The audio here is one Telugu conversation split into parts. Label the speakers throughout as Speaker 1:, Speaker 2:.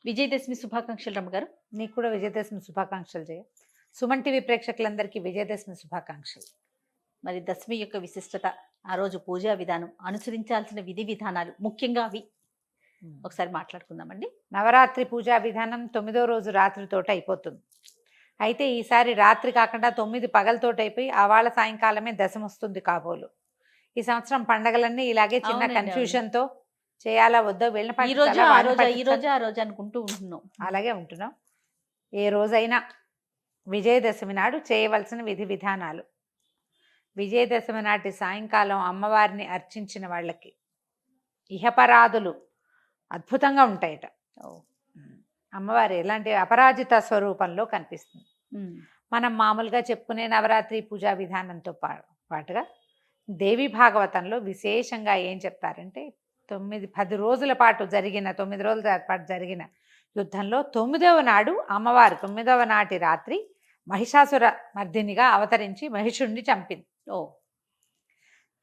Speaker 1: విజయదశమి శుభాకాంక్షలు రమ్మగారు.
Speaker 2: నీకు కూడా విజయదశమి శుభాకాంక్షలు జయ. సుమన్ టీవీ ప్రేక్షకులందరికీ విజయదశమి శుభాకాంక్షలు.
Speaker 1: మరి దశమి యొక్క విశిష్టత, ఆ రోజు పూజా విధానం, అనుసరించాల్సిన విధి విధానాలు ముఖ్యంగా అవి ఒకసారి మాట్లాడుకుందామండి.
Speaker 2: నవరాత్రి పూజా విధానం 9వ రోజు రాత్రితోటి అయిపోతుంది. అయితే ఈసారి రాత్రి కాకుండా 9 పగలతోటి అయిపోయి ఆవాళ సాయంకాలమే దశమి వస్తుంది కాబోలు. ఈ సంవత్సరం పండగలన్నీ ఇలాగే చిన్న కన్ఫ్యూషన్తో చేయాలా వద్దో వెళ్ళిన
Speaker 1: ఈ రోజు ఆ రోజు అనుకుంటూ ఉంటున్నాం.
Speaker 2: అలాగే ఉంటున్నాం. ఏ రోజైనా విజయదశమి నాడు చేయవలసిన విధి విధానాలు. విజయదశమి నాటి సాయంకాలం అమ్మవారిని అర్చించిన వాళ్ళకి ఇహపరాధులు అద్భుతంగా ఉంటాయట. అమ్మవారు ఎలాంటి అపరాజిత స్వరూపంలో కనిపిస్తుంది. మనం మామూలుగా చెప్పుకునే నవరాత్రి పూజా విధానంతో పాటుగా దేవి భాగవతంలో విశేషంగా ఏం చెప్తారంటే 9-10 రోజుల పాటు జరిగిన 9 రోజుల పాటు జరిగిన యుద్ధంలో 9వ నాడు అమ్మవారు 9వ నాటి రాత్రి మహిషాసుర మర్దినిగా అవతరించి మహిషుణ్ణి చంపింది.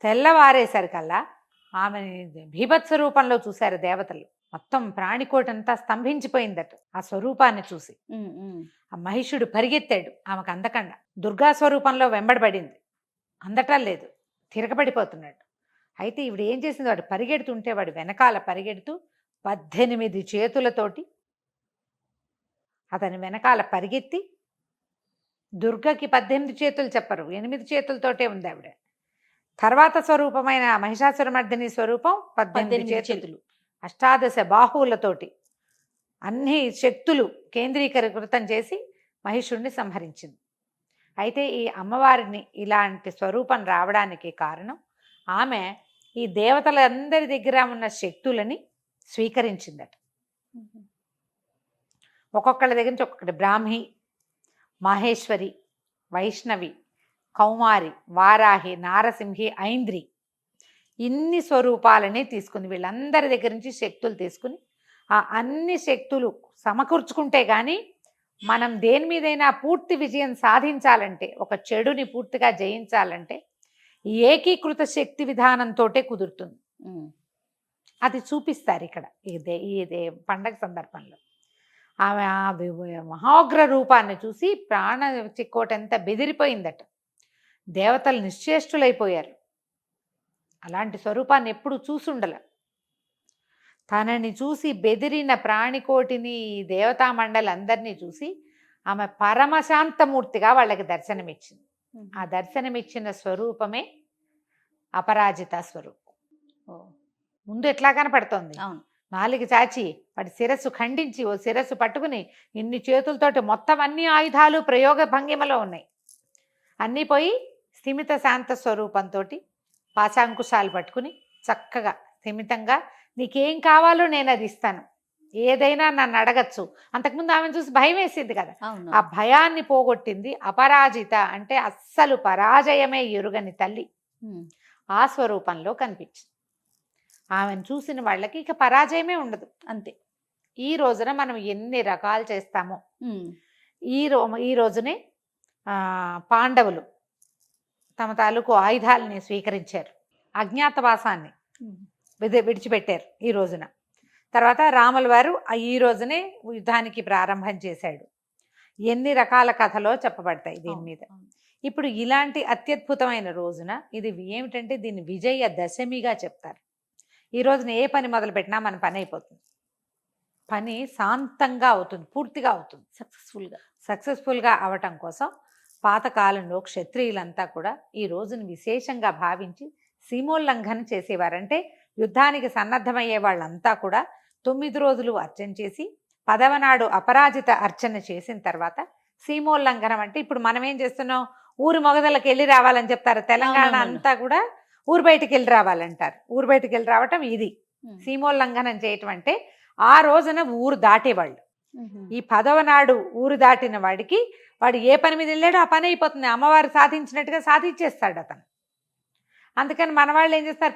Speaker 2: తెల్లవారేసరికల్లా ఆమెని భీభత్స రూపంలో చూశారు దేవతలు. మొత్తం ప్రాణికోటంతా స్తంభించిపోయిందట ఆ స్వరూపాన్ని చూసి. ఆ మహిషుడు పరిగెత్తాడు ఆమెకు అందకుండా. దుర్గా స్వరూపంలో వెంబడబడింది, అందటం లేదు, తిరగబడిపోతున్నాడు. అయితే ఇవిడు ఏం చేసింది, వాడు పరిగెడుతుంటే వాడు వెనకాల పరిగెడుతూ 18 చేతులతోటి అతని వెనకాల పరిగెత్తి, దుర్గకి 18 చేతులు చెప్పరు, 8 చేతులతోటే ఉంది ఆవిడ. తర్వాత స్వరూపమైన మహిషాసురమర్దిని స్వరూపం 18 చేతులు, అష్టాదశ బాహువులతోటి అన్ని శక్తులు కేంద్రీకృతం చేసి మహిషుణ్ణి సంహరించింది. అయితే ఈ అమ్మవారిని ఇలాంటి స్వరూపం రావడానికి కారణం ఆమె ఈ దేవతలందరి దగ్గర ఉన్న శక్తులని స్వీకరించిందట. ఒక్కొక్కళ్ళ దగ్గర నుంచి ఒక్కొక్కటి బ్రాహ్మి, మహేశ్వరి, వైష్ణవి, కౌమారి, వారాహి, నారసింహి, ఐంద్రి, ఇన్ని స్వరూపాలని తీసుకుంది. వీళ్ళందరి దగ్గర నుంచి శక్తులు తీసుకుని ఆ అన్ని శక్తులు సమకూర్చుకుంటే కానీ మనం దేని మీదైనా పూర్తి విజయం సాధించాలంటే, ఒక చెడుని పూర్తిగా జయించాలంటే ఏకీకృత శక్తి విధానంతో కుదురుతుంది. అది చూపిస్తారు ఇక్కడ ఈ పండగ సందర్భంలో. ఆమె మహోగ్ర రూపాన్ని చూసి ప్రాణ చిక్కోటంతా బెదిరిపోయిందట. దేవతలు నిశ్చేష్టులైపోయారు. అలాంటి స్వరూపాన్ని ఎప్పుడు చూసుండల. తనని చూసి బెదిరిన ప్రాణికోటిని, దేవతా మండలి అందరినీ చూసి ఆమె పరమశాంతమూర్తిగా వాళ్ళకి దర్శనమిచ్చింది. ఆ దర్శనమిచ్చిన స్వరూపమే అపరాజిత స్వరూపం. ముందు ఎట్లా కనపడుతోంది, నాలుగు చాచి వాడి శిరస్సు ఖండించి ఓ శిరస్సు పట్టుకుని ఇన్ని చేతులతోటి మొత్తం అన్ని ఆయుధాలు ప్రయోగ భంగిమలో ఉన్నాయి. అన్నీ పోయి స్థిమిత శాంత స్వరూపంతో పాశాంకుశాలు పట్టుకుని చక్కగా స్థిమితంగా నీకేం కావాలో నేను అది ఇస్తాను, ఏదైనా నన్ను అడగచ్చు. అంతకుముందు ఆమెను చూసి భయం వేసింది కదా, ఆ భయాన్ని పోగొట్టింది. అపరాజిత అంటే అస్సలు పరాజయమే ఎరుగని తల్లి ఆ స్వరూపంలో కనిపించింది. ఆమెను చూసిన వాళ్ళకి ఇక పరాజయమే ఉండదు, అంతే. ఈ రోజున మనం ఎన్ని రకాలు చేస్తామో, ఈ రోజునే పాండవులు తమ తాలూకు ఆయుధాలని స్వీకరించారు, అజ్ఞాతవాసాన్ని విడిచిపెట్టారు ఈ రోజున. తర్వాత రాముల వారు ఈ రోజునే యుద్ధానికి ప్రారంభం చేశాడు. ఎన్ని రకాల కథలో చెప్పబడతాయి దీని మీద. ఇప్పుడు ఇలాంటి అత్యద్భుతమైన రోజున ఇది ఏమిటంటే దీన్ని విజయ దశమిగా చెప్తారు. ఈ రోజున ఏ పని మొదలు పెట్టినా మన పని అయిపోతుంది, పని శాంతంగా అవుతుంది, పూర్తిగా అవుతుంది, సక్సెస్ఫుల్గా అవటం కోసం పాతకాలంలో క్షత్రియులంతా కూడా ఈ రోజును విశేషంగా భావించి సీమోల్లంఘన చేసేవారు. అంటే యుద్ధానికి సన్నద్ధమయ్యే వాళ్ళంతా కూడా 9 రోజులు అర్చన చేసి 10వ నాడు అపరాజిత అర్చన చేసిన తర్వాత సీమోల్లంఘనం అంటే ఇప్పుడు మనం ఏం చేస్తున్నాం, ఊరి మొగదలకు వెళ్ళి రావాలని చెప్తారు. తెలంగాణ అంతా కూడా ఊరు బయటికి వెళ్ళి రావాలంటారు. ఊరు బయటికి వెళ్ళి రావటం ఇది సీమోల్లంఘనం చేయటం. అంటే ఆ రోజున ఊరు దాటేవాళ్ళు. ఈ 10వ నాడు ఊరు దాటిన వాడికి వాడు ఏ పని మీద వెళ్ళాడో ఆ పని అయిపోతుంది, అమ్మవారు సాధించినట్టుగా సాధించేస్తాడు అతను. అందుకని మన వాళ్ళు ఏం చేస్తారు,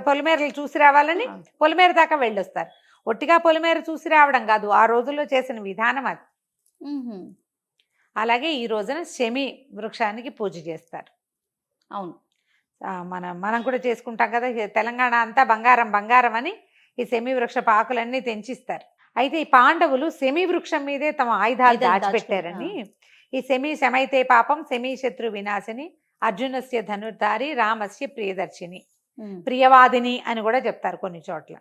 Speaker 2: పొలిమేరలు చూసి రావాలని పొలిమేర దాకా వెళ్ళొస్తారు. ఒట్టిగా పొలిమేర చూసి రావడం కాదు, ఆ రోజుల్లో చేసిన విధానం అది. అలాగే ఈ రోజున శమి వృక్షానికి పూజ చేస్తారు. అవును, మనం కూడా చేసుకుంటాం కదా. తెలంగాణ అంతా బంగారం బంగారం అని ఈ శమి వృక్ష ఆకులన్నీ తెంచిస్తారు. అయితే ఈ పాండవులు శమీ వృక్షం మీదే తమ ఆయుధాలు
Speaker 1: ఆయుధాలు
Speaker 2: దాచిపెట్టారని, ఈ శమైతే పాపం శమీ శత్రు వినాశిని అర్జునస్య ధనుర్ధారి రామస్య ప్రియదర్శిని ప్రియవాదిని అని కూడా చెప్తారు కొన్ని చోట్ల.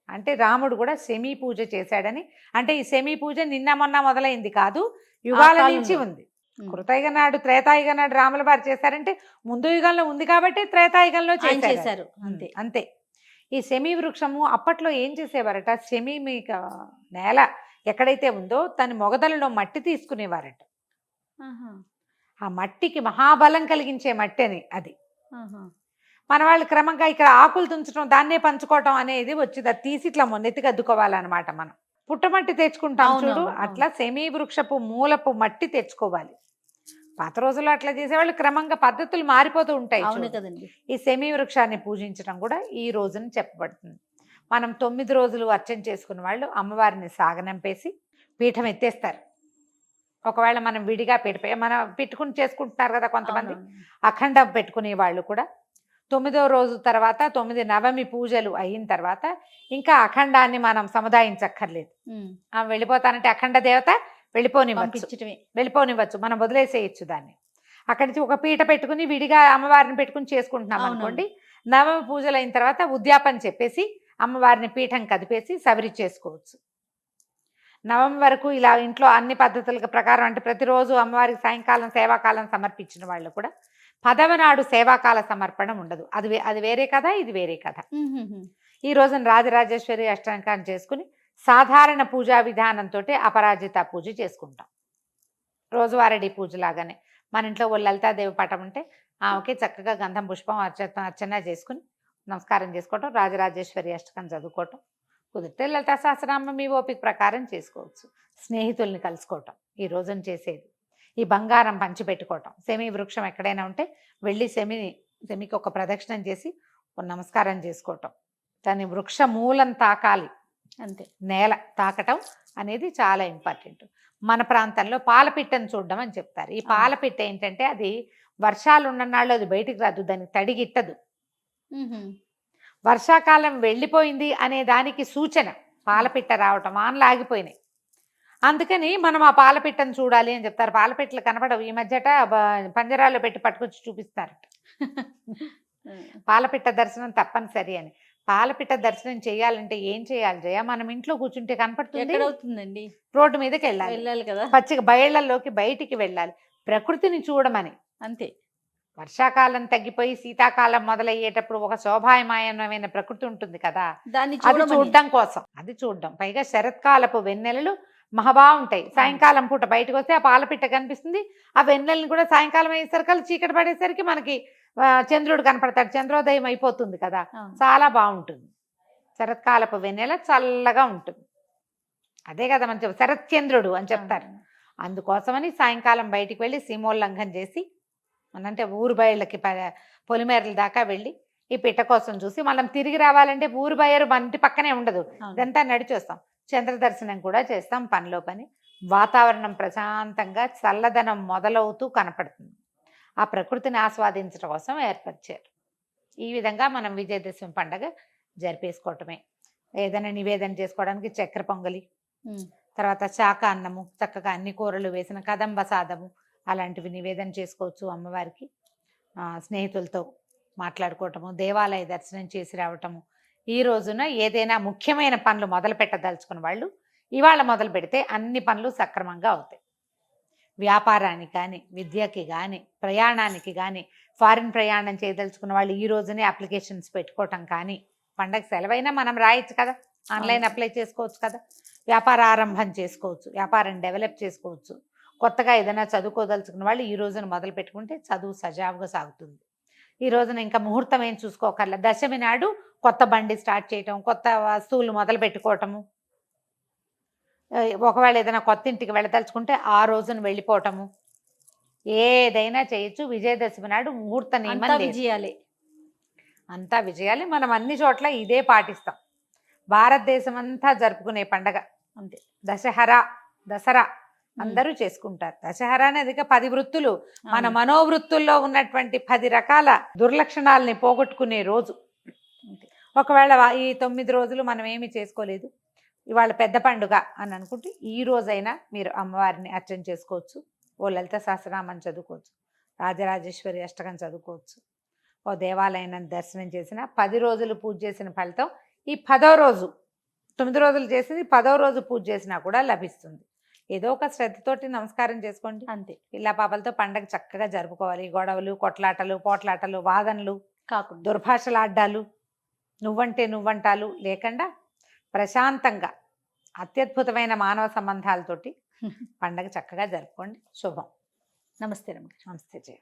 Speaker 2: అంటే రాముడు కూడా శమీ పూజ చేశాడని. అంటే ఈ శమీ పూజ నిన్న మొన్న మొదలైంది కాదు, యుగాల నుంచి ఉంది. కృతయుగ నాడు త్రేతాయుగ నాడు రాముల వారు చేశారంటే ముందు యుగంలో ఉంది కాబట్టి త్రేతాయుగంలో చేశారు.
Speaker 1: అంతే
Speaker 2: అంతే. ఈ శమీ వృక్షము అప్పట్లో ఏం చేసేవారట, శమీ మీకు నేల ఎక్కడైతే ఉందో దాని మొగదలలో మట్టి తీసుకునేవారట. ఆ మట్టికి మహాబలం కలిగించే మట్టి అని అది. మన వాళ్ళు క్రమంగా ఇక్కడ ఆకులు తుంచడం దాన్నే పంచుకోవటం అనేది వచ్చింది. అది తీసి ఇట్లా మొన్నెత్తికి అద్దుకోవాలన్నమాట. మనం పుట్టమట్టి తెచ్చుకుంటాం చూడు, అట్లా శమీ వృక్షపు మూలపు మట్టి తెచ్చుకోవాలి. పాత రోజుల్లో అట్లా చేసేవాళ్ళు. క్రమంగా పద్ధతులు మారిపోతూ ఉంటాయి. ఈ శమీ వృక్షాన్ని పూజించడం కూడా ఈ రోజున చెప్పబడుతుంది. మనం 9 రోజులు అర్చన చేసుకున్న వాళ్ళు అమ్మవారిని సాగనంపేసి పీఠం ఎత్తేస్తారు. ఒకవేళ మనం విడిగా మనం పెట్టుకుని చేసుకుంటున్నారు కదా కొంతమంది, అఖండం పెట్టుకునే వాళ్ళు కూడా 9వ రోజు తర్వాత 9 నవమి పూజలు అయిన తర్వాత ఇంకా అఖండాన్ని మనం సముదాయించక్కర్లేదు. వెళ్ళిపోతానంటే అఖండ దేవత వెళ్ళిపోనివ్వచ్చు, మనం వదిలేసేయచ్చు దాన్ని. అక్కడి నుంచి ఒక పీట పెట్టుకుని విడిగా అమ్మవారిని పెట్టుకుని చేసుకుంటున్నాం అనుకోండి. నవమి పూజలు అయిన తర్వాత ఉద్యాపన చెప్పేసి అమ్మవారిని పీఠం కదిపేసి సవరి చేసుకోవచ్చు. నవమి వరకు ఇలా ఇంట్లో అన్ని పద్ధతుల ప్రకారం, అంటే ప్రతిరోజు అమ్మవారికి సాయంకాలం సేవాకాలం సమర్పించిన వాళ్ళు కూడా 10వ నాడు సేవాకాల సమర్పణ ఉండదు. అది వేరే కథ, ఇది వేరే కథ. ఈ రోజున రాజరాజేశ్వరి అష్టాంగాన్ని చేసుకుని సాధారణ పూజా విధానంతో అపరాజిత పూజ చేసుకుంటాం. రోజువారీ పూజలాగానే మన ఇంట్లో ఓ లలితాదేవి పటం ఉంటే ఆమెకి చక్కగా గంధం పుష్పం అర్చన చేసుకుని నమస్కారం చేసుకోవటం, రాజరాజేశ్వరి అష్టకం చదువుకోవటం. కుదిరితే లలితా సహస్రనామం మీ ఓపిక ప్రకారం చేసుకోవచ్చు. స్నేహితుల్ని కలుసుకోవటం ఈ రోజున చేసేది. ఈ బంగారం పంచిపెట్టుకోవటం. శమీ వృక్షం ఎక్కడైనా ఉంటే వెళ్ళి శమికి ఒక ప్రదక్షిణం చేసి ఒక నమస్కారం చేసుకోవటం. దాని వృక్ష మూలం తాకాలి, అంతే. నేల తాకటం అనేది చాలా ఇంపార్టెంట్. మన ప్రాంతంలో పాలపిట్టను చూడడం అని చెప్తారు. ఈ పాలపిట్ట ఏంటంటే అది వర్షాలు ఉన్ననాళ్ళు అది బయటికి రాదు, దానికి తడిగిట్టదు. వర్షాకాలం వెళ్ళిపోయింది అనే దానికి సూచన పాలపిట్ట రావటం. వానలు ఆగిపోయినాయి, అందుకని మనం ఆ పాలపిట్టను చూడాలి అని చెప్తారు. పాలపిట్టలు కనపడవు ఈ మధ్యట, పంజరాల్లో పెట్టి పట్టుకొచ్చి చూపిస్తారట. పాలపిట్ట దర్శనం తప్పనిసరి అని. పాలపిట్ట దర్శనం చేయాలంటే ఏం చేయాలి జయ? మనం ఇంట్లో కూర్చుంటే కనపడుతుంది, రోడ్డు మీదకి వెళ్ళాలి కదా, పచ్చిక బయళ్లలోకి బయటికి వెళ్ళాలి, ప్రకృతిని చూడమని. అంతే. వర్షాకాలం తగ్గిపోయి శీతాకాలం మొదలయ్యేటప్పుడు ఒక శోభాయమాయమైన ప్రకృతి ఉంటుంది కదా, అది చూడడం కోసం. అది చూడడం. పైగా శరత్కాలపు వెన్నెలలు బాగుంటాయి. సాయంకాలం పూట బయటకు వస్తే ఆ పాలపిట్ట కనిపిస్తుంది. ఆ వెన్నెలని కూడా సాయంకాలం అయ్యేసరికి చీకటి పడేసరికి మనకి చంద్రుడు కనపడతాడు, చంద్రోదయం అయిపోతుంది కదా, చాలా బాగుంటుంది. శరత్కాలపు వెన్నెల చల్లగా ఉంటుంది. అదే కదా మనం శరత్చంద్రుడు అని చెప్తారు. అందుకోసమని సాయంకాలం బయటికి వెళ్ళి సీమోల్లంఘన చేసి, అంటే ఊరు బయళ్ళకి పొలిమేరల దాకా వెళ్ళి ఈ పిట్ట కోసం చూసి మనం తిరిగి రావాలంటే ఊరు బయరు మన ఇంటి పక్కనే ఉండదు, ఇదంతా నడిచి వస్తాం. చంద్ర దర్శనం కూడా చేస్తాం. పనిలో పని వాతావరణం ప్రశాంతంగా చల్లదనం మొదలవుతూ కనపడుతుంది. ఆ ప్రకృతిని ఆస్వాదించడం కోసం ఏర్పరిచారు. ఈ విధంగా మనం విజయదశమి పండగ జరిపేసుకోవటమే. ఏదైనా నివేదన చేసుకోవడానికి చక్కెర పొంగలి, తర్వాత శాఖ అన్నము, చక్కగా అన్ని కూరలు వేసిన కదంబ సాదము అలాంటివి నివేదన చేసుకోవచ్చు అమ్మవారికి. స్నేహితులతో మాట్లాడుకోవటము, దేవాలయ దర్శనం చేసి రావటము. ఈ రోజున ఏదైనా ముఖ్యమైన పనులు మొదలు పెట్టదలుచుకున్న వాళ్ళు ఇవాళ మొదలు పెడితే అన్ని పనులు సక్రమంగా అవుతాయి. వ్యాపారానికి కానీ, విద్యకి కానీ, ప్రయాణానికి కానీ, ఫారిన్ ప్రయాణం చేయదలుచుకున్న వాళ్ళు ఈ రోజునే అప్లికేషన్స్ పెట్టుకోవటం కానీ, పండగ సెలవైనా మనం రాయొచ్చు కదా, ఆన్లైన్ అప్లై చేసుకోవచ్చు కదా, వ్యాపార ఆరంభం చేసుకోవచ్చు, వ్యాపారం డెవలప్ చేసుకోవచ్చు. కొత్తగా ఏదైనా చదువుకోదలుచుకున్న వాళ్ళు ఈ రోజున మొదలు పెట్టుకుంటే చదువు సజావుగా సాగుతుంది. ఈ రోజున ఇంకా ముహూర్తం ఏం చూసుకోకర్లా. దశమి నాడు కొత్త బండి స్టార్ట్ చేయటం, కొత్త వస్తువులు మొదలు పెట్టుకోవటము, ఒకవేళ ఏదైనా కొత్త ఇంటికి వెళ్ళదలుచుకుంటే ఆ రోజున వెళ్ళిపోవటము, ఏదైనా చేయొచ్చు. విజయదశమి నాడు ముహూర్త నియమం విజయాలే, అంతా విజయాలే. మనం అన్ని చోట్ల ఇదే పాటిస్తాం. భారతదేశం అంతా జరుపుకునే పండగ అంతే. దసరా అందరూ చేసుకుంటారు. దశహరా అనేది 10 వృత్తులు, మన మనోవృత్తుల్లో ఉన్నటువంటి 10 రకాల దుర్లక్షణాలని పోగొట్టుకునే రోజు. ఒకవేళ ఈ 9 రోజులు మనం ఏమి చేసుకోలేదు, ఇవాళ పెద్ద పండుగ అని అనుకుంటే ఈ రోజైనా మీరు అమ్మవారిని అర్చన చేసుకోవచ్చు. ఓ లలిత సహస్రనామం చదువుకోవచ్చు, రాజరాజేశ్వరి అష్టకం చదువుకోవచ్చు, ఓ దేవాలయాన్ని దర్శనం చేసిన 10 రోజులు పూజ చేసిన ఫలితం ఈ 10వ రోజు, 9 రోజులు చేసింది 10వ రోజు పూజ చేసినా కూడా లభిస్తుంది. ఏదో ఒక శ్రద్ధతోటి నమస్కారం చేసుకోండి.
Speaker 1: అంతే
Speaker 2: పిల్ల పాపలతో పండగ చక్కగా జరుపుకోవాలి. గొడవలు, కొట్లాటలు, పోట్లాటలు, వాదనలు,
Speaker 1: కాకుండా
Speaker 2: దుర్భాషలాడ్డాలు, నువ్వంటే నువ్వంటాలు లేకుండా ప్రశాంతంగా అత్యద్భుతమైన మానవ సంబంధాలతోటి పండగ చక్కగా జరుపుకోండి. శుభం.
Speaker 1: నమస్తే రమ్య.
Speaker 2: నమస్తే జయ.